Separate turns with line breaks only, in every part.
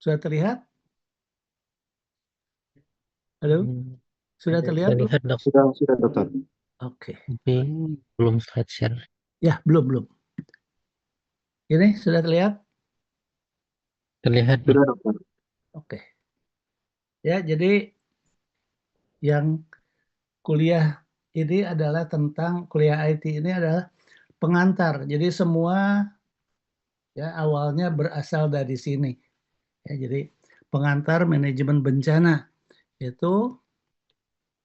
Sudah terlihat? Halo? Sudah terlihat belum?
Terlihat dok,
Sudah dokter.
Oke.
tapi belum slide share.
Ya, belum. Ini sudah terlihat?
Terlihat dok.
Sudah dokter.
Oke. Ya, jadi yang kuliah ini adalah tentang kuliah IT ini adalah pengantar. Jadi semua ya awalnya berasal dari sini. Ya, jadi pengantar manajemen bencana itu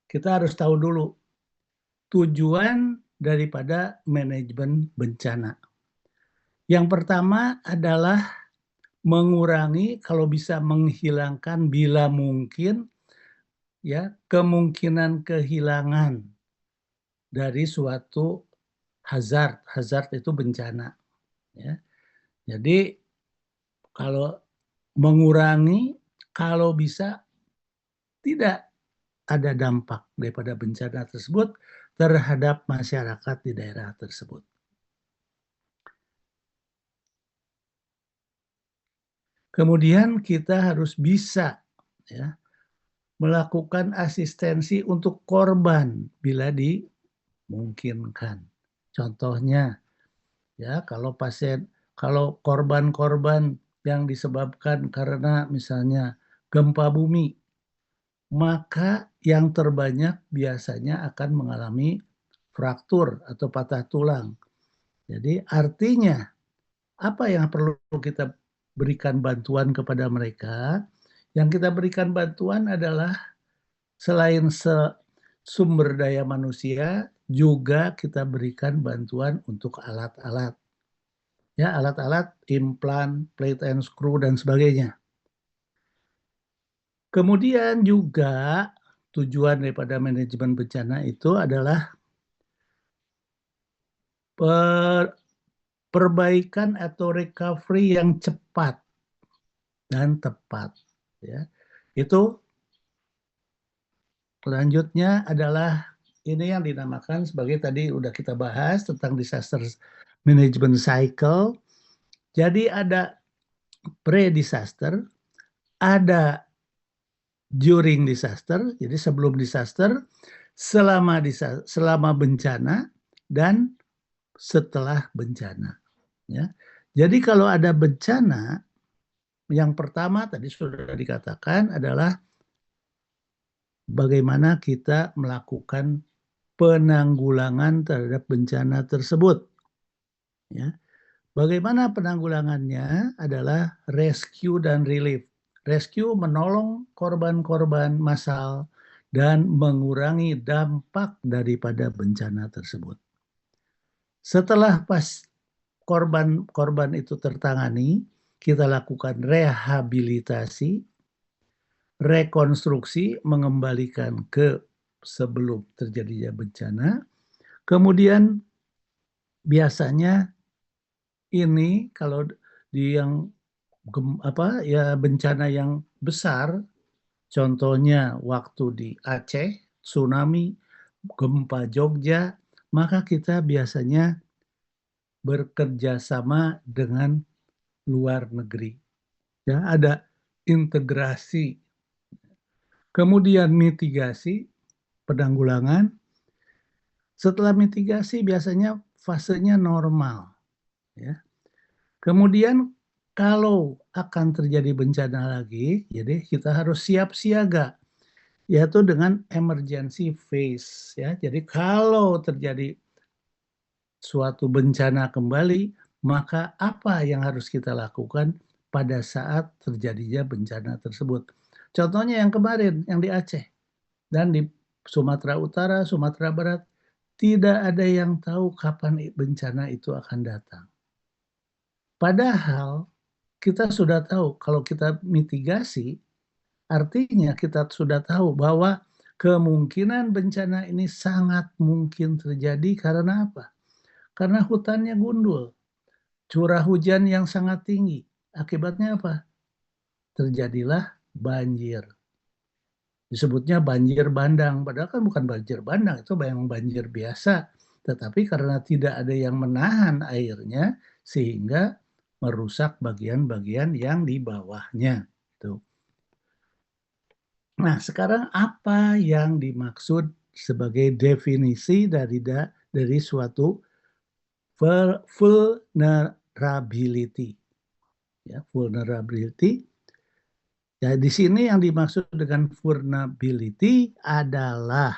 kita harus tahu dulu tujuan daripada manajemen bencana. Yang pertama adalah mengurangi, kalau bisa menghilangkan bila mungkin, ya kemungkinan kehilangan dari suatu hazard. Hazard itu bencana. Ya. Jadi kalau mengurangi, kalau bisa tidak ada dampak daripada bencana tersebut terhadap masyarakat di daerah tersebut. Kemudian kita harus bisa ya, melakukan asistensi untuk korban bila dimungkinkan. Contohnya, ya kalau korban-korban yang disebabkan karena misalnya gempa bumi, maka yang terbanyak biasanya akan mengalami fraktur atau patah tulang. Jadi artinya apa yang perlu kita berikan bantuan kepada mereka? Yang kita berikan bantuan adalah selain sumber daya manusia, juga kita berikan bantuan untuk alat-alat. Ya, alat-alat, implan, plate and screw, dan sebagainya. Kemudian juga tujuan daripada manajemen bencana itu adalah perbaikan atau recovery yang cepat dan tepat. Ya. Itu selanjutnya adalah ini yang dinamakan sebagai tadi udah kita bahas tentang disaster management cycle. Jadi ada pre-disaster, ada during disaster, jadi sebelum disaster, selama bencana, dan setelah bencana. Ya. Jadi kalau ada bencana, yang pertama tadi sudah dikatakan adalah bagaimana kita melakukan penanggulangan terhadap bencana tersebut. Ya. Bagaimana penanggulangannya adalah rescue dan relief. Rescue menolong korban-korban massal dan mengurangi dampak daripada bencana tersebut. Setelah korban-korban itu tertangani, kita lakukan rehabilitasi, rekonstruksi, mengembalikan ke sebelum terjadinya bencana. Kemudian biasanya ini kalau di yang bencana yang besar, contohnya waktu di Aceh, tsunami, gempa Jogja, maka kita biasanya bekerja sama dengan luar negeri. Ya, ada integrasi. Kemudian mitigasi, penanggulangan. Setelah mitigasi biasanya fasenya normal. Ya. Kemudian kalau akan terjadi bencana lagi, jadi kita harus siap siaga, yaitu dengan emergency phase. Ya. Jadi kalau terjadi suatu bencana kembali, maka apa yang harus kita lakukan pada saat terjadinya bencana tersebut. Contohnya yang kemarin, yang di Aceh dan di Sumatera Utara, Sumatera Barat, tidak ada yang tahu kapan bencana itu akan datang. Padahal kita sudah tahu kalau kita mitigasi, artinya kita sudah tahu bahwa kemungkinan bencana ini sangat mungkin terjadi karena apa? Karena hutannya gundul, curah hujan yang sangat tinggi. Akibatnya apa? Terjadilah banjir. Disebutnya banjir bandang, padahal kan bukan banjir bandang, itu memang banjir biasa. Tetapi karena tidak ada yang menahan airnya, sehingga merusak bagian-bagian yang di bawahnya. Tuh. Nah, sekarang apa yang dimaksud sebagai definisi dari suatu vulnerability? Ya, vulnerability. Ya, di sini yang dimaksud dengan vulnerability adalah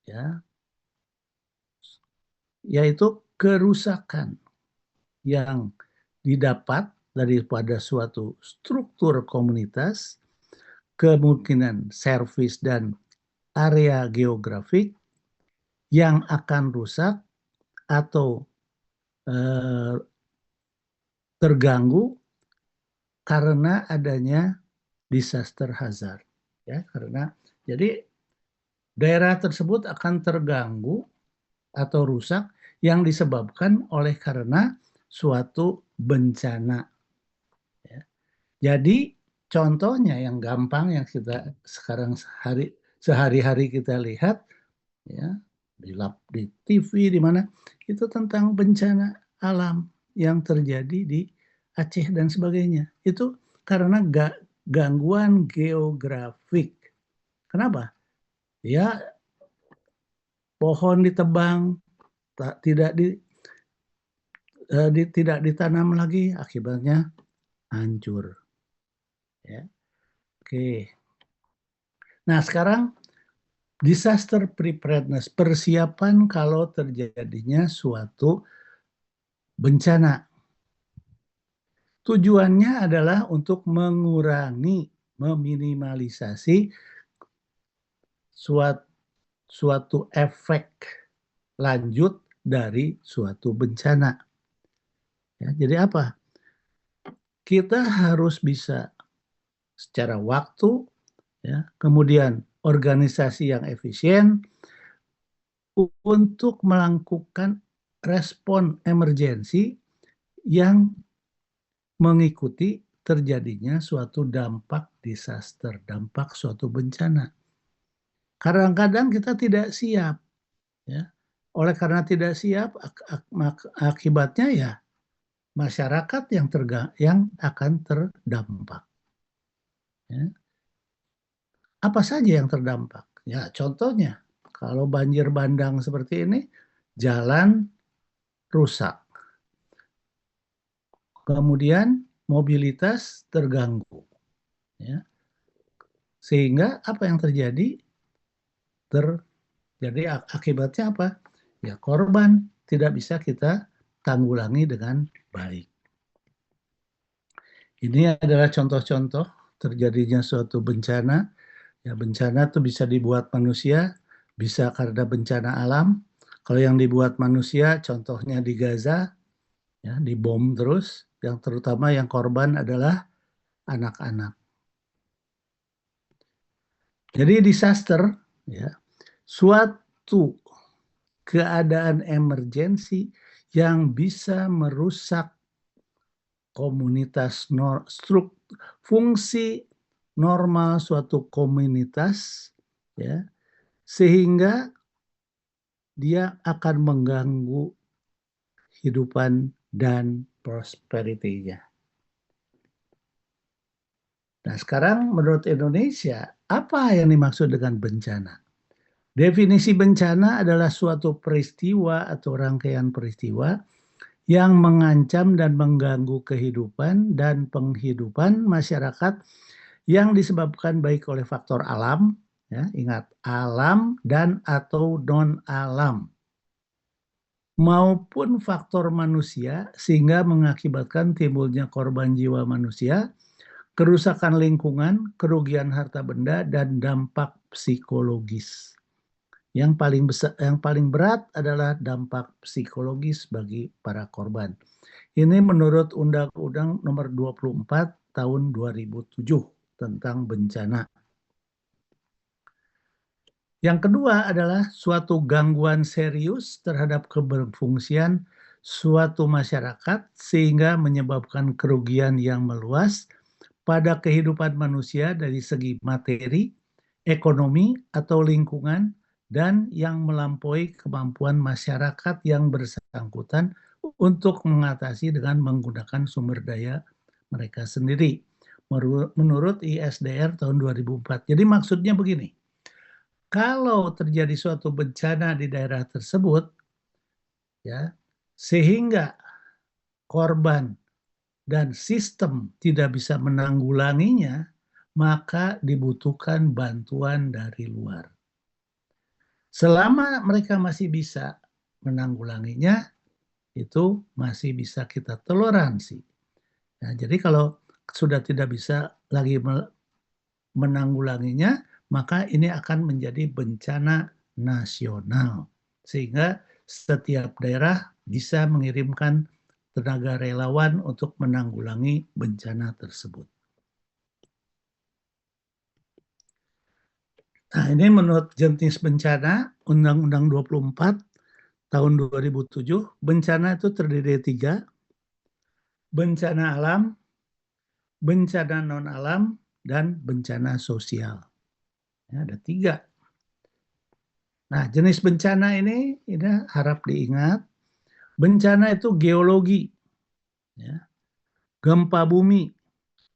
ya, yaitu kerusakan yang didapat daripada suatu struktur komunitas, kemungkinan servis dan area geografik yang akan rusak atau terganggu karena adanya disaster hazard. Ya, karena jadi daerah tersebut akan terganggu atau rusak yang disebabkan oleh karena suatu bencana. Ya. Jadi contohnya yang gampang yang kita sekarang sehari-hari kita lihat ya di TV di mana itu tentang bencana alam yang terjadi di Aceh dan sebagainya. Itu karena gangguan geografik. Kenapa? Ya pohon ditebang, tidak ditanam lagi, akibatnya hancur. Ya. Oke. Nah sekarang disaster preparedness, persiapan kalau terjadinya suatu bencana. Tujuannya adalah untuk mengurangi, meminimalisasi suatu efek lanjut dari suatu bencana. Ya, jadi apa? Kita harus bisa secara waktu, ya, kemudian organisasi yang efisien untuk melakukan respon emergensi yang mengikuti terjadinya suatu dampak disaster, dampak suatu bencana. Kadang-kadang kita tidak siap, ya. Oleh karena tidak siap, akibatnya ya masyarakat yang akan terdampak. Ya. Apa saja yang terdampak? Ya, contohnya kalau banjir bandang seperti ini, jalan rusak, kemudian mobilitas terganggu, ya. Sehingga apa yang terjadi? Jadi akibatnya apa? Ya korban tidak bisa kita tanggulangi dengan baik. Ini adalah contoh-contoh terjadinya suatu bencana. Ya bencana itu bisa dibuat manusia, bisa karena bencana alam. Kalau yang dibuat manusia, contohnya di Gaza, ya dibom terus. Yang terutama yang korban adalah anak-anak. Jadi disaster, ya, suatu keadaan emergensi yang bisa merusak komunitas fungsi normal suatu komunitas, ya, sehingga dia akan mengganggu kehidupan dan prosperity-nya. Nah, sekarang menurut Indonesia, apa yang dimaksud dengan bencana? Definisi bencana adalah suatu peristiwa atau rangkaian peristiwa yang mengancam dan mengganggu kehidupan dan penghidupan masyarakat yang disebabkan baik oleh faktor alam, ya, ingat alam dan atau non alam, maupun faktor manusia sehingga mengakibatkan timbulnya korban jiwa manusia, kerusakan lingkungan, kerugian harta benda dan dampak psikologis. Yang paling berat adalah dampak psikologis bagi para korban. Ini menurut Undang-Undang Nomor 24 Tahun 2007 tentang bencana. Yang kedua adalah suatu gangguan serius terhadap keberfungsian suatu masyarakat sehingga menyebabkan kerugian yang meluas pada kehidupan manusia dari segi materi, ekonomi, atau lingkungan, dan yang melampaui kemampuan masyarakat yang bersangkutan untuk mengatasi dengan menggunakan sumber daya mereka sendiri. menurut ISDR tahun 2004. Jadi maksudnya begini, kalau terjadi suatu bencana di daerah tersebut, ya, sehingga korban dan sistem tidak bisa menanggulanginya, maka dibutuhkan bantuan dari luar. Selama mereka masih bisa menanggulanginya, itu masih bisa kita toleransi. Nah, jadi kalau sudah tidak bisa lagi menanggulanginya, maka ini akan menjadi bencana nasional. Sehingga setiap daerah bisa mengirimkan tenaga relawan untuk menanggulangi bencana tersebut. Nah, ini menurut jenis bencana, Undang-Undang 24 tahun 2007, bencana itu terdiri dari 3, bencana alam, bencana non-alam, dan bencana sosial. Ya, ada 3. Nah, jenis bencana ini harap diingat, bencana itu geologi, ya, gempa bumi,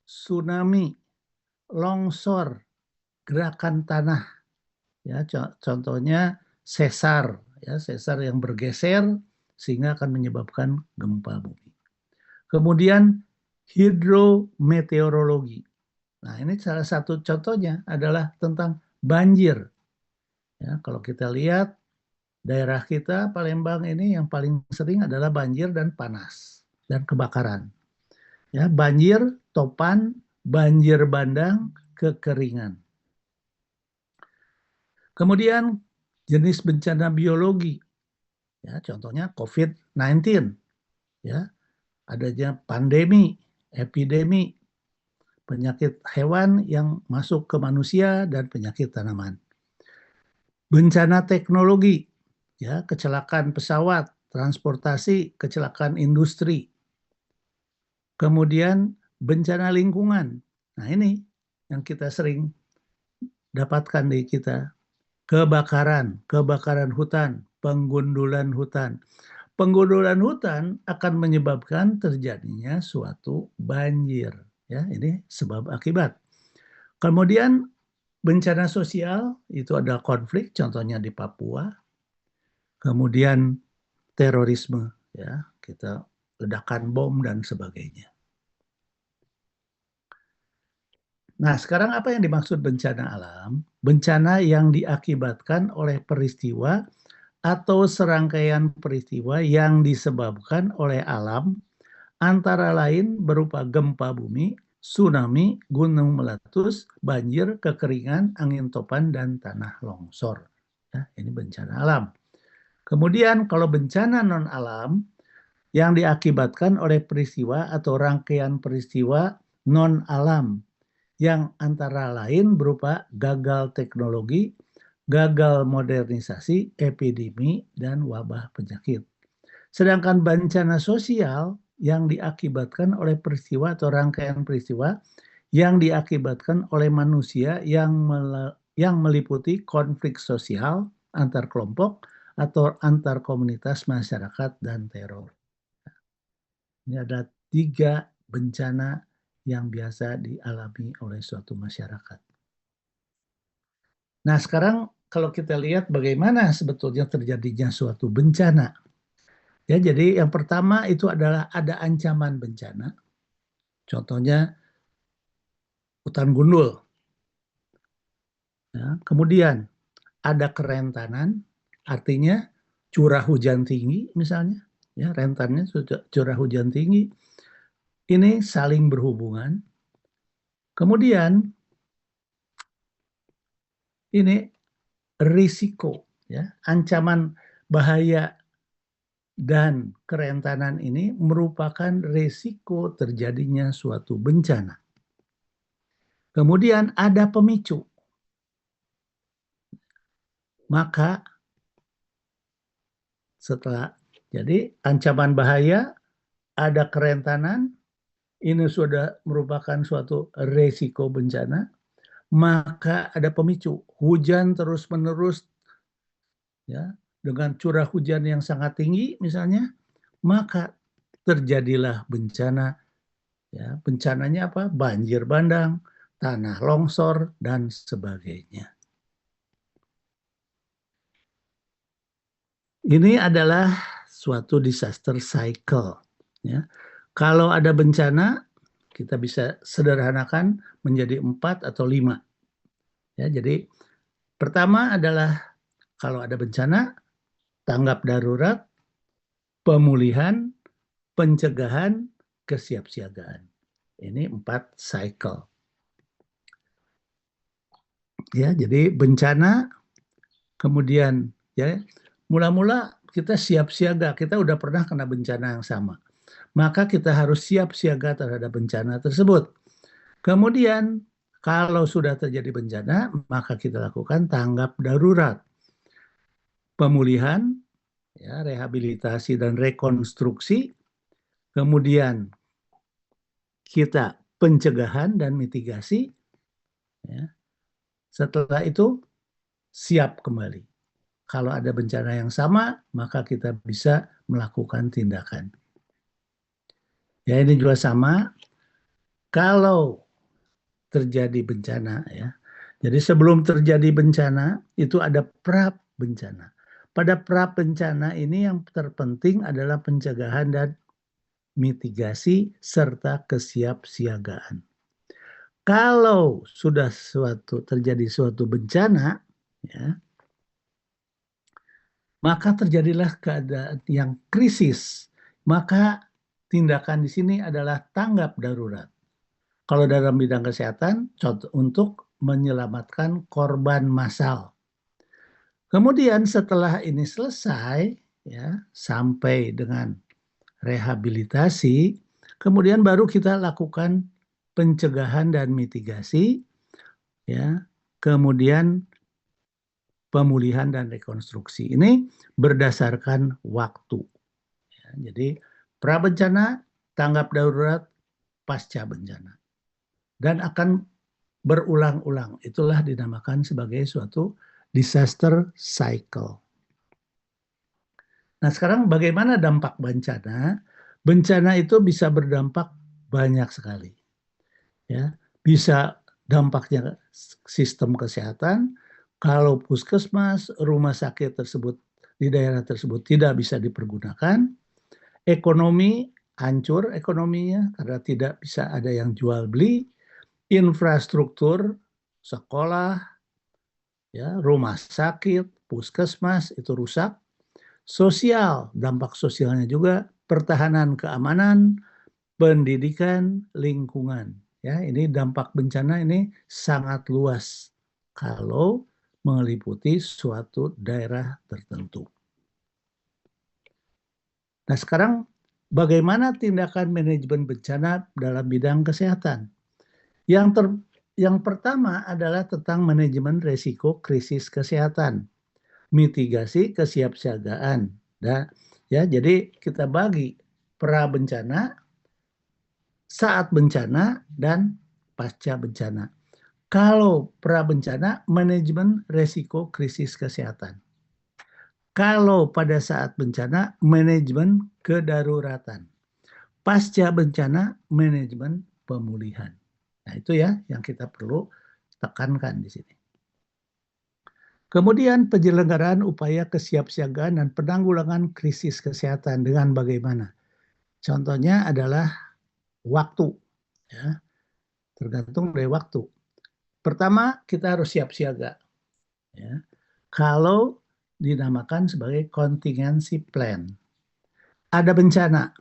tsunami, longsor, gerakan tanah. Ya, contohnya sesar, ya, sesar yang bergeser sehingga akan menyebabkan gempa bumi. Kemudian hidrometeorologi. Nah, ini salah satu contohnya adalah tentang banjir. Ya, kalau kita lihat daerah kita Palembang ini yang paling sering adalah banjir dan panas dan kebakaran. Ya, banjir, topan, banjir bandang, kekeringan. Kemudian jenis bencana biologi, ya, contohnya COVID-19, ya, adanya pandemi, epidemi, penyakit hewan yang masuk ke manusia dan penyakit tanaman. Bencana teknologi, ya, kecelakaan pesawat, transportasi, kecelakaan industri. Kemudian bencana lingkungan. Nah, ini yang kita sering dapatkan di kita. Kebakaran hutan, penggundulan hutan. Penggundulan hutan akan menyebabkan terjadinya suatu banjir. Ya, ini sebab akibat. Kemudian bencana sosial itu ada konflik, contohnya di Papua. Kemudian terorisme, ya, kita ledakan bom dan sebagainya. Nah, sekarang apa yang dimaksud bencana alam? Bencana yang diakibatkan oleh peristiwa atau serangkaian peristiwa yang disebabkan oleh alam, antara lain berupa gempa bumi, tsunami, gunung meletus, banjir, kekeringan, angin topan, dan tanah longsor. Ya, ini bencana alam. Kemudian kalau bencana non-alam yang diakibatkan oleh peristiwa atau rangkaian peristiwa non-alam yang antara lain berupa gagal teknologi, gagal modernisasi, epidemi, dan wabah penyakit. Sedangkan bencana sosial yang diakibatkan oleh peristiwa atau rangkaian peristiwa yang diakibatkan oleh manusia yang meliputi konflik sosial antar kelompok atau antar komunitas masyarakat dan teror. Ini ada 3 bencana yang biasa dialami oleh suatu masyarakat. Nah, sekarang kalau kita lihat bagaimana sebetulnya terjadinya suatu bencana. Ya, jadi yang pertama itu adalah ada ancaman bencana. Contohnya hutan gundul. Ya, kemudian ada kerentanan, artinya curah hujan tinggi misalnya. Ya, rentannya curah hujan tinggi. Ini saling berhubungan. Kemudian ini risiko, ya, ancaman bahaya dan kerentanan ini merupakan risiko terjadinya suatu bencana. Kemudian ada pemicu. Maka jadi ancaman bahaya, ada kerentanan, ini sudah merupakan suatu risiko bencana, maka ada pemicu. Hujan terus-menerus, ya, dengan curah hujan yang sangat tinggi misalnya, maka terjadilah bencana Ya, bencananya apa? Banjir bandang, tanah longsor, dan sebagainya. Ini adalah suatu disaster cycle. Ya. Kalau ada bencana, kita bisa sederhanakan menjadi 4 atau 5. Ya, jadi pertama adalah kalau ada bencana, tanggap darurat, pemulihan, pencegahan, kesiapsiagaan. Ini 4 cycle. Ya, jadi bencana, kemudian ya mula-mula kita siap siaga, kita udah pernah kena bencana yang sama. Maka kita harus siap siaga terhadap bencana tersebut. Kemudian kalau sudah terjadi bencana, maka kita lakukan tanggap darurat. Pemulihan, ya, rehabilitasi dan rekonstruksi, kemudian kita pencegahan dan mitigasi, ya. Setelah itu siap kembali. Kalau ada bencana yang sama, maka kita bisa melakukan tindakan. Ya, ini juga sama. Kalau terjadi bencana, ya. Jadi sebelum terjadi bencana, itu ada pra bencana. Pada pra bencana ini yang terpenting adalah pencegahan dan mitigasi serta kesiapsiagaan. Kalau sudah terjadi suatu bencana, ya, maka terjadilah keadaan yang krisis. Maka tindakan di sini adalah tanggap darurat. Kalau dalam bidang kesehatan, contoh untuk menyelamatkan korban massal. Kemudian setelah ini selesai, ya, sampai dengan rehabilitasi, kemudian baru kita lakukan pencegahan dan mitigasi, ya, kemudian pemulihan dan rekonstruksi. Ini berdasarkan waktu. Ya, jadi pra bencana, tanggap darurat, pasca bencana. Dan akan berulang-ulang. Itulah dinamakan sebagai suatu disaster cycle. Nah, sekarang bagaimana dampak bencana? Bencana itu bisa berdampak banyak sekali. Ya, bisa dampaknya sistem kesehatan. Kalau puskesmas, rumah sakit tersebut di daerah tersebut tidak bisa dipergunakan, ekonomi hancur ekonominya karena tidak bisa ada yang jual beli, infrastruktur, sekolah, ya, rumah sakit, puskesmas itu rusak, sosial, dampak sosialnya juga, pertahanan keamanan, pendidikan, lingkungan. Ya, ini dampak bencana ini sangat luas kalau meliputi suatu daerah tertentu. Nah, sekarang bagaimana tindakan manajemen bencana dalam bidang kesehatan? Yang pertama adalah tentang manajemen risiko krisis kesehatan, mitigasi kesiapsiagaan. Ya, jadi kita bagi pra bencana, saat bencana, dan pasca bencana. Kalau pra bencana, manajemen risiko krisis kesehatan. Kalau pada saat bencana, manajemen kedaruratan. Pasca bencana, manajemen pemulihan. Nah, itu ya yang kita perlu tekankan di sini. Kemudian penyelenggaraan upaya kesiapsiagaan dan penanggulangan krisis kesehatan dengan bagaimana? Contohnya adalah waktu, ya, tergantung dari waktu. Pertama, kita harus siap siaga. Ya. Kalau dinamakan sebagai contingency plan. Ada bencana.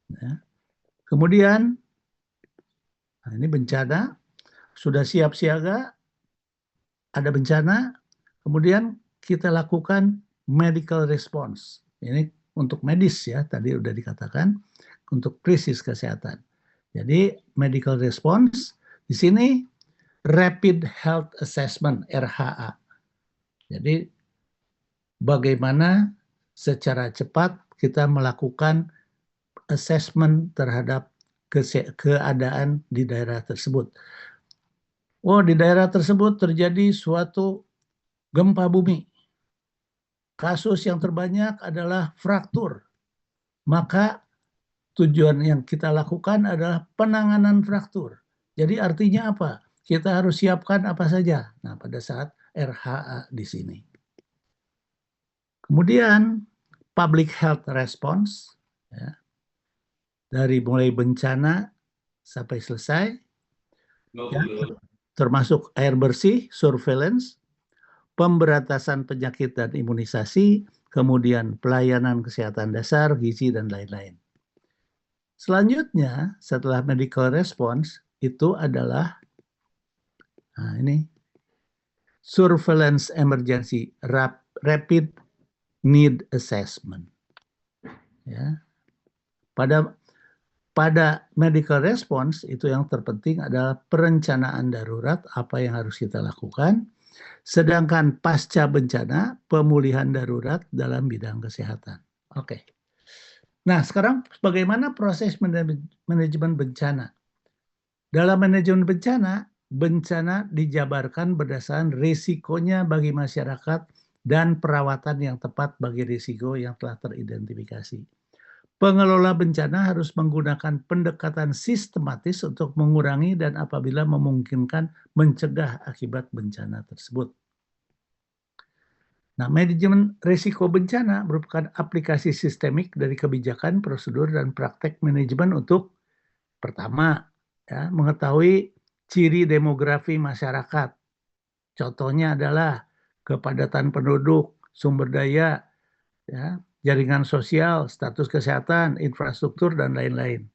Ya. Kemudian, nah ini bencana, sudah siap siaga, ada bencana, kemudian kita lakukan medical response. Ini untuk medis ya, tadi udah dikatakan, untuk krisis kesehatan. Jadi medical response, di sini Rapid Health Assessment, RHA. Jadi bagaimana secara cepat kita melakukan assessment terhadap keadaan di daerah tersebut. Oh, di daerah tersebut terjadi suatu gempa bumi. Kasus yang terbanyak adalah fraktur. Maka tujuan yang kita lakukan adalah penanganan fraktur. Jadi artinya apa? Kita harus siapkan apa saja. Nah, pada saat RHA di sini. Kemudian public health response, ya, dari mulai bencana sampai selesai, ya, termasuk air bersih, surveillance, pemberantasan penyakit dan imunisasi, kemudian pelayanan kesehatan dasar, gizi, dan lain-lain. Selanjutnya, setelah medical response, itu adalah, nah ini, surveillance emergency rapid need assessment. Ya. Pada medical response, itu yang terpenting adalah perencanaan darurat, apa yang harus kita lakukan. Sedangkan pasca bencana, pemulihan darurat dalam bidang kesehatan. Oke. Nah, sekarang bagaimana proses manajemen bencana? Dalam manajemen bencana, bencana dijabarkan berdasarkan risikonya bagi masyarakat dan perawatan yang tepat bagi risiko yang telah teridentifikasi. Pengelola bencana harus menggunakan pendekatan sistematis untuk mengurangi dan apabila memungkinkan mencegah akibat bencana tersebut. Nah, manajemen risiko bencana merupakan aplikasi sistemik dari kebijakan, prosedur, dan praktek manajemen untuk pertama, ya, mengetahui ciri demografi masyarakat. Contohnya adalah kepadatan penduduk, sumber daya, ya, jaringan sosial, status kesehatan, infrastruktur, dan lain-lain.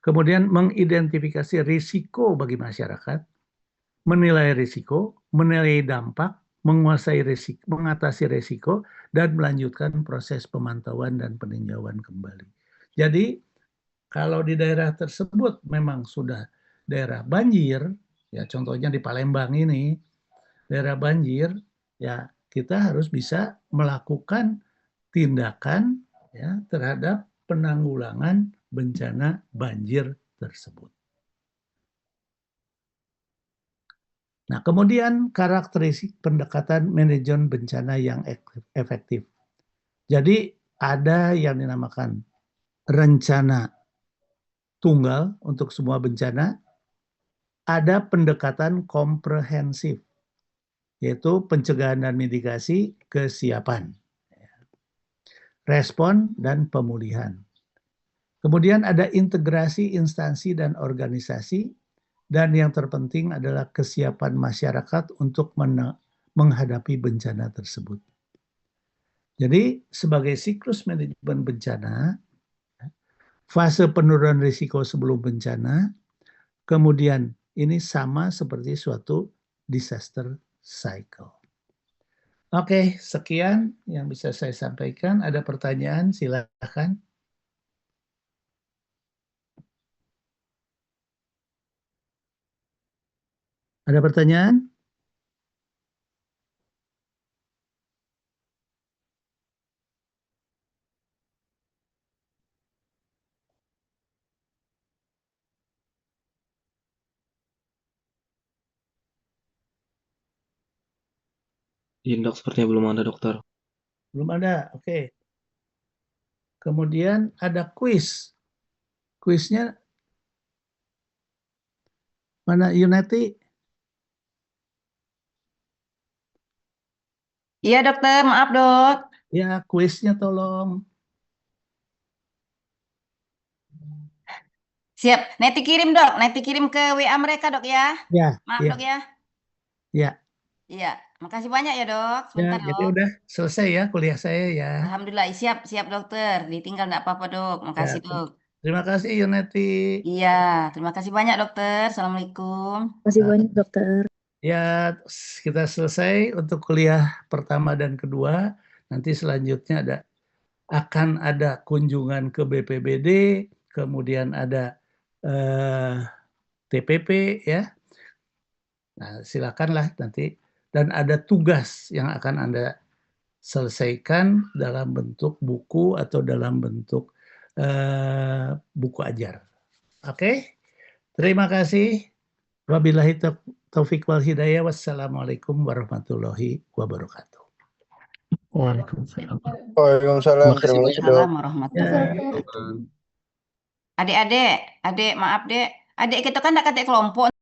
Kemudian mengidentifikasi risiko bagi masyarakat, menilai risiko, menilai dampak, menguasai risiko, mengatasi risiko, dan melanjutkan proses pemantauan dan peninjauan kembali. Jadi, kalau di daerah tersebut memang sudah daerah banjir, ya contohnya di Palembang ini, daerah banjir, ya kita harus bisa melakukan tindakan ya terhadap penanggulangan bencana banjir tersebut. Nah, kemudian karakteristik pendekatan manajemen bencana yang efektif. Jadi ada yang dinamakan rencana tunggal untuk semua bencana, ada pendekatan komprehensif, yaitu pencegahan dan mitigasi, kesiapan, respon, dan pemulihan. Kemudian ada integrasi instansi dan organisasi, dan yang terpenting adalah kesiapan masyarakat untuk menghadapi bencana tersebut. Jadi sebagai siklus manajemen bencana, fase penurunan risiko sebelum bencana, kemudian ini sama seperti suatu disaster cycle. Oke, sekian yang bisa saya sampaikan. Ada pertanyaan, silakan. Ada pertanyaan?
Izin dok, sepertinya belum ada dokter.
Belum ada, oke. Kemudian ada kuis. Kuisnya mana, Yunati?
Iya dokter, maaf dok.
Ya, kuisnya tolong.
Siap, Neti kirim dok, Neti kirim ke WA mereka dok ya.
Ya,
Maaf
ya,
dok ya.
ya.
Iya, makasih banyak ya dok.
Ya,
Sebentar
jadi
dok.
udah selesai ya kuliah saya ya.
Alhamdulillah, siap, siap dokter. Ditinggal nggak apa-apa dok.
Ya,
Makasih dok.
terima kasih Yunati.
Iya, terima kasih banyak dokter. Assalamualaikum.
Terima kasih banyak dokter.
Ya, kita selesai untuk kuliah pertama dan kedua. Nanti selanjutnya akan ada kunjungan ke BPBD, kemudian ada TPP ya. Nah, silakanlah nanti. Dan ada tugas yang akan Anda selesaikan dalam bentuk buku atau dalam bentuk buku ajar. Oke, terima kasih. Wabillahi taufiq wal hidayah. Wassalamualaikum warahmatullahi wabarakatuh.
Waalaikumsalam.
Waalaikumsalam. Terima kasih dok.
Waalaikumsalam warahmatullahi
Ya.
wabarakatuh. Adik-adik, adik maaf dek. Adik kita kan ndak katek kelompok